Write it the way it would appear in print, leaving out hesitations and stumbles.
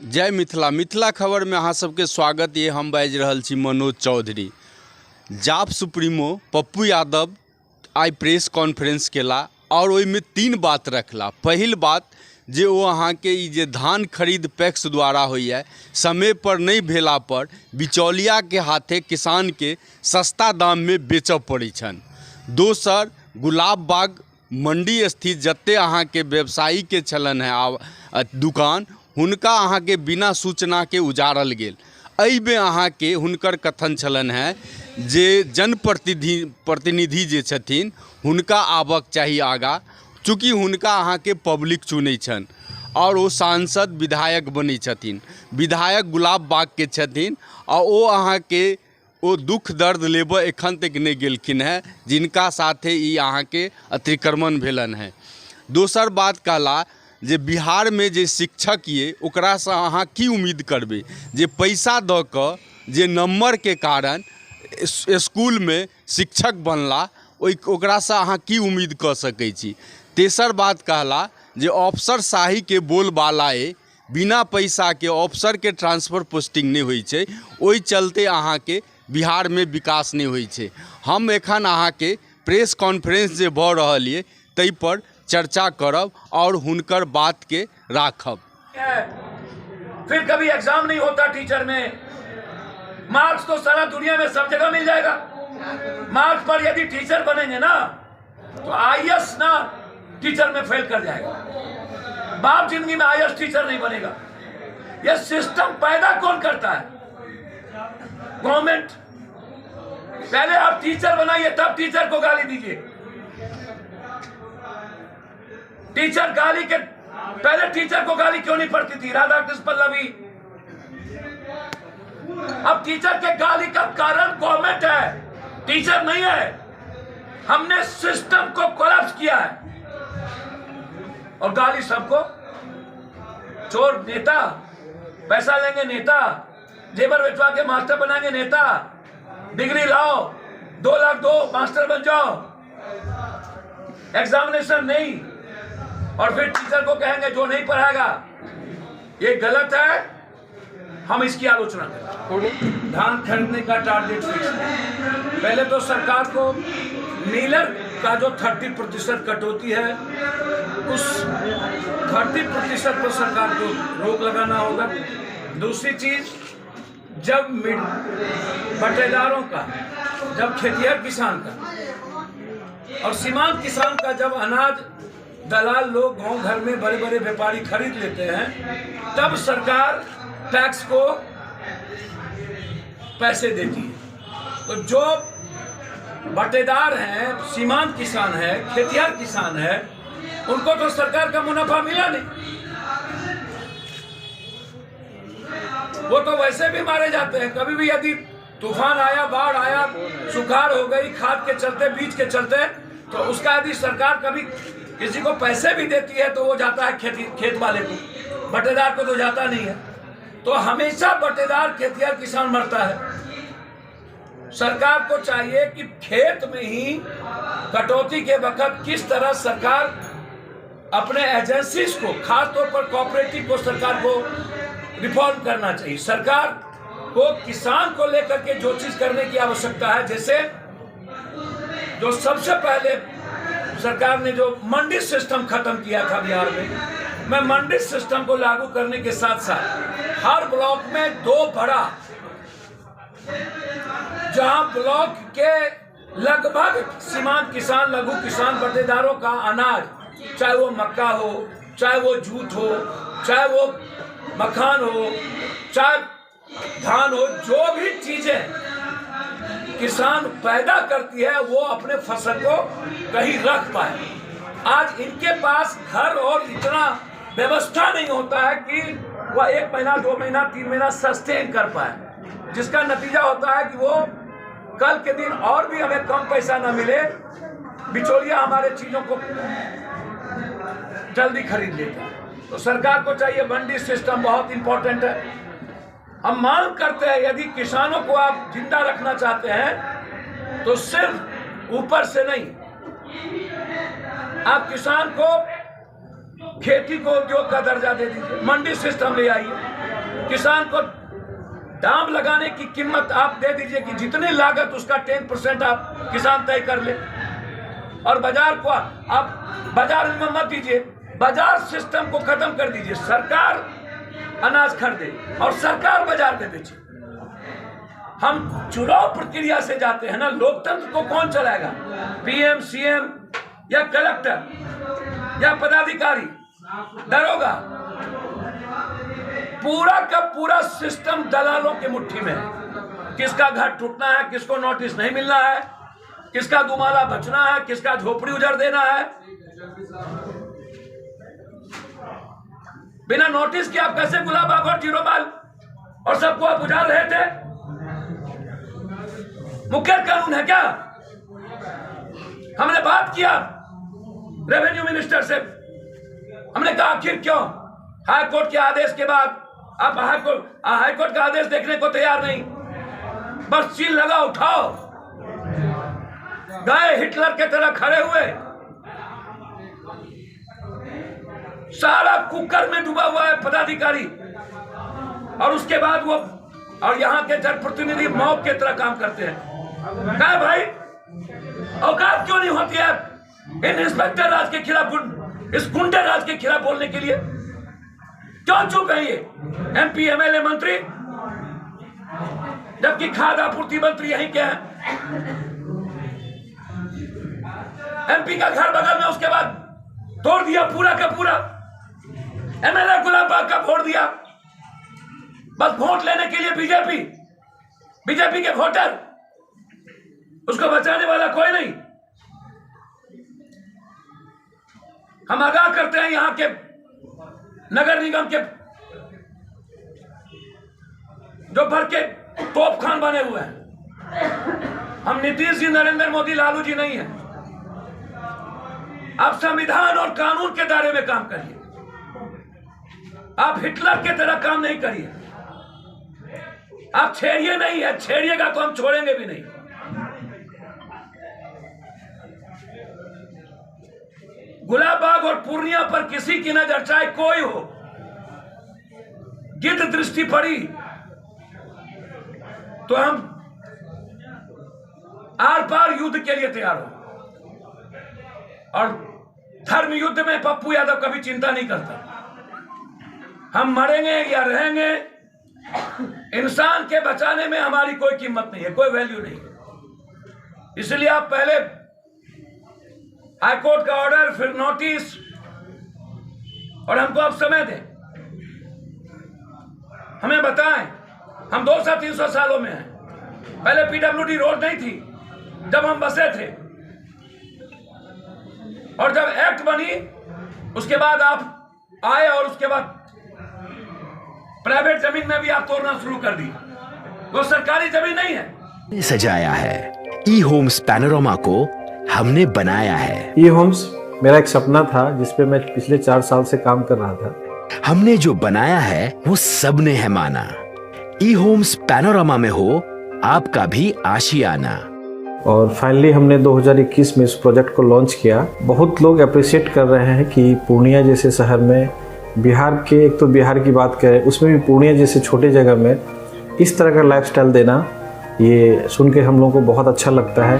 जय मिथिला। मिथिला खबर में अहाँ सबके स्वागत ये। हम बाजि रहल छी मनोज चौधरी। जाप सुप्रीमो पप्पू यादव आई प्रेस कॉन्फ्रेंस केला और ओहिमे 3 बात रखला। पहिल बात जे ओ अहाँके ई जे धान खरीद पैक्स द्वारा होइए समय पर नहीं भेला पर बिचौलिया के हाथे किसान के सस्ता दाम में बेचऽ पड़ै छन। दोसर, गुलाब बाग मंडी स्थित जते अहाँके व्यवसायी के छलन है दुकान, हुनका अहाँके बिना सूचना के उजारल गेल। एहिमे अहाँके हुनकर कथन छलन है जे जनप्रतिनिधि जे छथिन हुनका आबक चाहिए आगा, चूँकि हुनका अहाँके पब्लिक चुनै छन और वो सांसद विधायक बनै छथिन। विधायक गुलाब बाग के छथिन और वो अहाँके वो दुख दर्द लेबऽ एखन तक नहीं गेलखिन है जिनका साथे ई अहाँके अतिक्रमण भेलन है। दोसर बात कहला जे बिहार में जे शिक्षक ये ओकरा से अहाँ की उम्मीद करबे जे पैसा दऽ कऽ जे नंबर के कारण स्कूल में शिक्षक बनला ओकरा से अहाँ की उम्मीद कऽ सकै छी। तेसर बात कहला जे अफसर शाही के बोलबालाए बिना पैसा के अफसर के ट्रांसफर पोस्टिंग नहीं होइ छै, ओहि चलते अहाँके बिहार में विकास नहीं होइ छै। हम एखन अहाँके प्रेस कॉन्फ्रेंस जे भऽ रहल ये तै पर चर्चा करब और हुनकर बात के राखब। फिर कभी एग्जाम नहीं होता टीचर में, मार्क्स तो सारा दुनिया में सब जगह मिल जाएगा। मार्क्स पर यदि टीचर बनेंगे ना तो आईएएस ना टीचर में फेल कर जाएगा। बाप जिंदगी में आईएएस टीचर नहीं बनेगा। यह सिस्टम पैदा कौन करता है? गवर्नमेंट। पहले आप टीचर बनाइए तब टीचर को गाली दीजिए। टीचर गाली के पहले टीचर को गाली क्यों नहीं पड़ती थी? राधा कृष्ण पल्लवी। अब टीचर के गाली का कारण गवर्नमेंट है, टीचर नहीं है। हमने सिस्टम को कोलैप्स किया है और गाली सबको। चोर नेता, पैसा लेंगे नेता, जेबर बेचवा के मास्टर बनाएंगे नेता, डिग्री लाओ 2 लाख दो मास्टर बन जाओ, एग्जामिनेशन नहीं, और फिर टीचर को कहेंगे जो नहीं पढ़ाएगा। ये गलत है, हम इसकी आलोचना करें। धान खरीदने का टारगेट फिक्स है। पहले तो सरकार को मीलर का जो 30% कटौती है उस 30% पर सरकार को रोक लगाना होगा। दूसरी चीज, जब बटेदारों का, जब खेतिहर किसान का और सीमांत किसान का जब अनाज दलाल लोग गांव घर में बड़े बड़े व्यापारी खरीद लेते हैं तब सरकार टैक्स को पैसे देती है। तो जो बटेदार हैं, सीमांत किसान है, खेतिहर किसान है, उनको तो सरकार का मुनाफा मिला नहीं। वो तो वैसे भी मारे जाते हैं। कभी भी यदि तूफान आया, बाढ़ आया, सुखाड़ हो गई, खाद के चलते, बीज के चलते, तो उसका यदि सरकार कभी किसी को पैसे भी देती है तो वो जाता है खेत वाले को, बटेदार को तो जाता नहीं है। तो हमेशा बटेदार खेतिहर किसान मरता है। सरकार को चाहिए कि खेत में ही कटौती के वक्त किस तरह सरकार अपने एजेंसीज को, खासतौर पर कोऑपरेटिव को, सरकार को रिफॉर्म करना चाहिए। सरकार को किसान को लेकर के जो चीज करने की आवश्यकता है, जैसे जो सबसे पहले सरकार ने जो मंडी सिस्टम खत्म किया था बिहार में, मैं मंडी सिस्टम को लागू करने के साथ साथ हर ब्लॉक में 2 बड़ा, जहां ब्लॉक के लगभग सीमांत किसान, लघु किसान, बटेदारों का अनाज, चाहे वो मक्का हो, चाहे वो जूट हो, चाहे वो मखान हो, चाहे धान हो, जो भी चीजें किसान पैदा करती है वो अपने फसल को कहीं रख पाए। आज इनके पास घर और इतना व्यवस्था नहीं होता है कि वह 1 महीना, 2 महीना, 3 महीना सस्टेन कर पाए, जिसका नतीजा होता है कि वो कल के दिन और भी हमें कम पैसा न मिले, बिचौलिया हमारे चीजों को जल्दी खरीद लेता है। तो सरकार को चाहिए, मंडी सिस्टम बहुत इंपॉर्टेंट है। हम मांग करते हैं यदि किसानों को आप जिंदा रखना चाहते हैं तो सिर्फ ऊपर से नहीं, आप किसान को खेती को उद्योग का दर्जा दे दीजिए, मंडी सिस्टम ले आइए। किसान को दाम लगाने की कीमत आप दे दीजिए कि जितनी लागत उसका 10% आप किसान तय कर ले, और बाजार को आप बाजार में मत दीजिए, बाजार सिस्टम को खत्म कर दीजिए। सरकार अनाज खरीदे और सरकार बाजार में बेचे। हम चुनाव प्रक्रिया से जाते हैं ना, लोकतंत्र को कौन चलाएगा? पीएम, सीएम या कलेक्टर या पदाधिकारी, दरोगा? पूरा का पूरा सिस्टम दलालों की मुट्ठी में है। किसका घर टूटना है, किसको नोटिस नहीं मिलना है, किसका दुमाला बचना है, किसका झोपड़ी उजड़ देना है। बिना नोटिस के आप कैसे गुलाबबाग और जीरोमाल और सबको आप उजाड़ रहे थे? मुख्य कानून है क्या? हमने बात किया रेवेन्यू मिनिस्टर से, हमने कहा आखिर क्यों हाई कोर्ट के आदेश के बाद आप हाई कोर्ट का आदेश देखने को तैयार नहीं? बस सील लगा उठाओ, गए हिटलर के तरह खड़े हुए, सारा कुकर में डूबा हुआ है पदाधिकारी, और उसके बाद वो और यहाँ के जनप्रतिनिधि मॉब के तरह काम करते हैं। क्या भाई, औकात क्यों नहीं होती है इन इंस्पेक्टर राज के खिलाफ, इस गुंडे राज के खिलाफ बोलने के लिए? क्यों चुप है ये एमपी, एमएलए, मंत्री, जबकि खाद्य आपूर्ति मंत्री यहीं के हैं? एमपी का घर बगल में, उसके बाद तोड़ दिया पूरा का पूरा। एमएलए गुलाबबाग का फोड़ दिया, बस वोट लेने के लिए। बीजेपी के वोटर, उसको बचाने वाला कोई नहीं। हम आगाह करते हैं यहाँ के नगर निगम के जो भर के तोप खान बने हुए हैं। हम नीतीश जी, नरेंद्र मोदी, लालू जी नहीं है। आप संविधान और कानून के दायरे में काम करिए, आप हिटलर के तरह काम नहीं करिए। आप छेड़िए नहीं है, छेड़िएगा तो हम छोड़ेंगे भी नहीं। गुलाबबाग और पूर्णिया पर किसी की नजर, चाहे कोई हो, गिद्ध दृष्टि पड़ी तो हम आर पार युद्ध के लिए तैयार हो। और धर्म युद्ध में पप्पू यादव कभी चिंता नहीं करता। हम मरेंगे या रहेंगे, इंसान के बचाने में हमारी कोई कीमत नहीं है, कोई वैल्यू नहीं है। इसलिए आप पहले हाईकोर्ट का ऑर्डर, फिर नोटिस, और हमको आप समय दें, हमें बताएं। हम 200-300 सालों में हैं। पहले पीडब्ल्यूडी रोड नहीं थी जब हम बसे थे, और जब एक्ट बनी उसके बाद आप आए, और उसके बाद प्राइवेट जमीन में भी आप तोड़ना शुरू कर दी। वो सरकारी जमीन नहीं है। सजाया है ई होम्स पैनोरामा को हमने बनाया है। ई होम्स मेरा एक सपना था जिसपे मैं पिछले 4 साल से काम कर रहा था। हमने जो बनाया है वो सबने है माना। ई होम्स पैनोरामा में हो आपका भी आशियाना। और फाइनली हमने 2021 में इस प्रोजेक्ट को लॉन्च किया। बहुत लोग अप्रिशिएट कर रहे हैं कि पूर्णिया जैसे शहर में, बिहार के, एक तो बिहार की बात करें उसमें भी पूर्णिया जैसे छोटे जगह में इस तरह का लाइफस्टाइल देना, ये सुन के हम लोगों को बहुत अच्छा लगता है।